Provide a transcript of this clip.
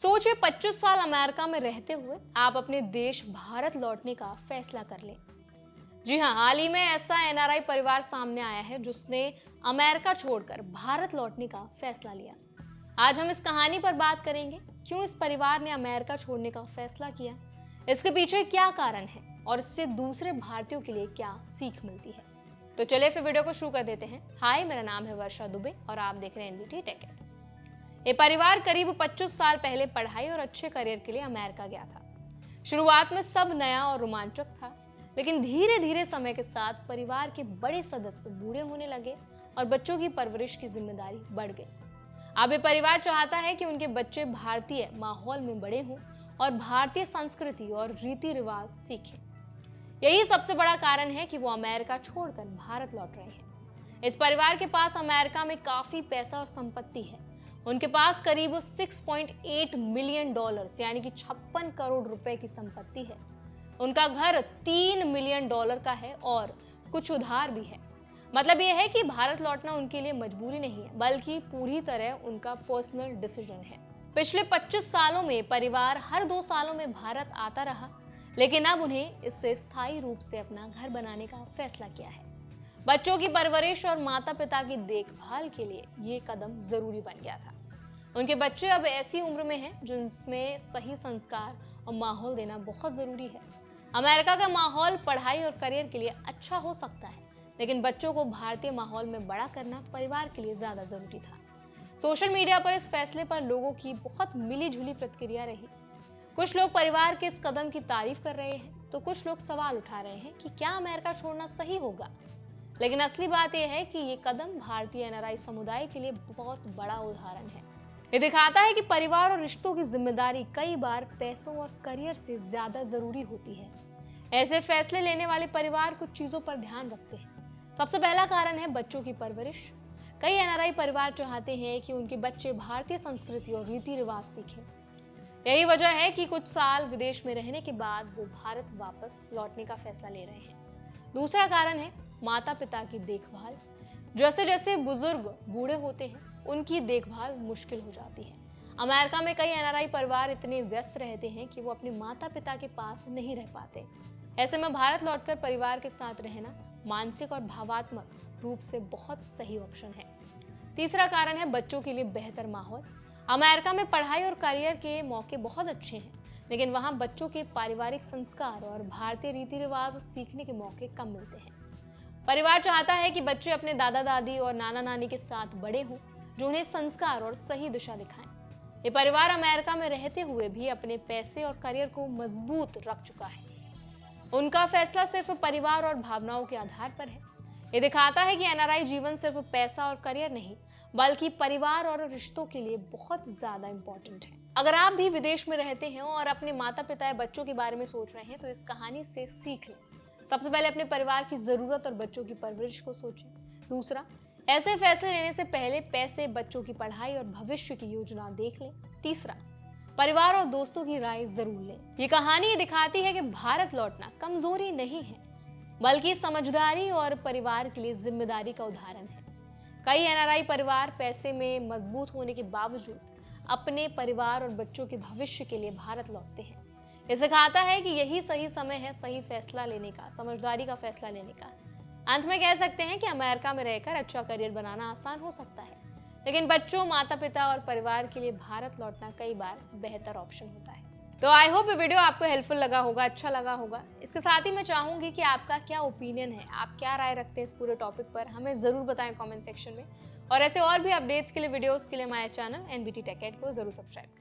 सोचिए 25 साल अमेरिका में रहते हुए आप अपने देश भारत लौटने का फैसला कर लें। जी हाँ, हाल ही में ऐसा एनआरआई परिवार सामने आया है जिसने अमेरिका छोड़कर भारत लौटने का फैसला लिया। आज हम इस कहानी पर बात करेंगे, क्यों इस परिवार ने अमेरिका छोड़ने का फैसला किया, इसके पीछे क्या कारण है और इससे दूसरे भारतीयों के लिए क्या सीख मिलती है। तो चलिए फिर वीडियो को शुरू कर देते हैं। हाय, मेरा नाम है वर्षा दुबे और आप देख रहे हैं एनबीटी टेक एड। ये परिवार करीब 25 साल पहले पढ़ाई और अच्छे करियर के लिए अमेरिका गया था। शुरुआत में सब नया और रोमांचक था, लेकिन धीरे धीरे समय के साथ परिवार के बड़े सदस्य बूढ़े होने लगे और बच्चों की परवरिश की जिम्मेदारी बढ़ गई। अब ये परिवार चाहता है कि उनके बच्चे भारतीय माहौल में बड़े हों और भारतीय संस्कृति और रीति रिवाज सीखें। यही सबसे बड़ा कारण है कि वो अमेरिका छोड़कर भारत लौट रहे हैं। इस परिवार के पास अमेरिका में काफी पैसा और संपत्ति है। उनके पास करीब 6.8 मिलियन डॉलर्स यानी कि 56 करोड़ रुपए की संपत्ति है। उनका घर 3 मिलियन डॉलर का है और कुछ उधार भी है। मतलब यह है कि भारत लौटना उनके लिए मजबूरी नहीं है, बल्कि पूरी तरह उनका पर्सनल डिसीजन है। पिछले 25 सालों में परिवार हर 2 सालों में भारत आता रहा, लेकिन अब उन्हें इससे स्थायी रूप से अपना घर बनाने का फैसला किया है। बच्चों की परवरिश और माता पिता की देखभाल के लिए ये कदम जरूरी बन गया था। उनके बच्चे अब ऐसी उम्र में हैं जिसमें सही संस्कार और माहौल देना बहुत जरूरी है। अमेरिका का माहौल पढ़ाई और करियर के लिए अच्छा हो सकता है, लेकिन बच्चों को भारतीय माहौल में बड़ा करना परिवार के लिए ज्यादा जरूरी था। सोशल मीडिया पर इस फैसले पर लोगों की बहुत मिली जुली प्रतिक्रिया रही। कुछ लोग परिवार के इस कदम की तारीफ कर रहे हैं, तो कुछ लोग सवाल उठा रहे हैं कि क्या अमेरिका छोड़ना सही होगा। लेकिन असली बात यह है कि ये कदम भारतीय एनआरआई समुदाय के लिए बहुत बड़ा उदाहरण है। ये दिखाता है कि परिवार और रिश्तों की जिम्मेदारी कई बार पैसों और करियर से ज्यादा जरूरी होती है। ऐसे फैसले लेने वाले परिवार कुछ चीजों पर ध्यान रखते हैं। सबसे पहला कारण है बच्चों की परवरिश। कई एनआरआई परिवार चाहते हैं कि उनके बच्चे भारतीय संस्कृति और रीति रिवाज सीखें। यही वजह है कि कुछ साल विदेश में रहने के बाद वो भारत वापस लौटने का फैसला ले रहे हैं। दूसरा कारण है माता पिता की देखभाल। जैसे जैसे बुजुर्ग बूढ़े होते हैं, उनकी देखभाल मुश्किल हो जाती है। अमेरिका में कई एनआरआई परिवार इतने व्यस्त रहते हैं कि वो अपने माता पिता के पास नहीं रह पाते। ऐसे में भारत लौटकर परिवार के साथ रहना मानसिक और भावात्मक रूप से बहुत सही ऑप्शन है। तीसरा कारण है बच्चों के लिए बेहतर माहौल। अमेरिका में पढ़ाई और करियर के मौके बहुत अच्छे हैं, लेकिन वहाँ बच्चों के पारिवारिक संस्कार और भारतीय रीति रिवाज सीखने के मौके कम मिलते हैं। परिवार चाहता है कि बच्चे अपने दादा दादी और नाना नानी के साथ बड़े हों, जो उन्हें संस्कार और सही दिशा दिखाएं। ये परिवार अमेरिका में रहते हुए भी अपने पैसे और करियर को मजबूत रख चुका है। उनका फैसला सिर्फ परिवार और भावनाओं के आधार पर है। ये दिखाता है कि एनआरआई जीवन सिर्फ पैसा और करियर नहीं, बल्कि परिवार और रिश्तों के लिए बहुत ज्यादा इंपॉर्टेंट है। अगर आप भी विदेश में रहते हैं और अपने माता पिता या बच्चों के बारे में सोच रहे हैं, तो इस कहानी से सीख लें। सबसे पहले अपने परिवार की जरूरत और बच्चों की परवरिश को सोचें। दूसरा, ऐसे फैसले लेने से पहले पैसे, बच्चों की पढ़ाई और भविष्य की योजना देख लें। तीसरा, परिवार और दोस्तों की राय जरूर लें। ये कहानी दिखाती है कि भारत लौटना कमजोरी नहीं है, बल्कि समझदारी और परिवार के लिए जिम्मेदारी का उदाहरण है। कई एनआरआई परिवार पैसे में मजबूत होने के बावजूद अपने परिवार और बच्चों के भविष्य के लिए भारत लौटते हैं। ये सिखाता है कि यही सही समय है सही फैसला लेने का, समझदारी का फैसला लेने का। अंत में कह सकते हैं कि अमेरिका में रहकर अच्छा करियर बनाना आसान हो सकता है, लेकिन बच्चों, माता पिता और परिवार के लिए भारत लौटना कई बार बेहतर ऑप्शन होता है। तो आई होप ये वीडियो आपको हेल्पफुल लगा होगा, अच्छा लगा होगा। इसके साथ ही मैं चाहूंगी कि आपका क्या ओपिनियन है, आप क्या राय रखते हैं इस पूरे टॉपिक पर, हमें जरूर बताएं कमेंट सेक्शन में। और ऐसे और भी अपडेट्स के लिए, वीडियोस के लिए हमारे चैनल एनबीटी टेक एड को जरूर सब्सक्राइब करें।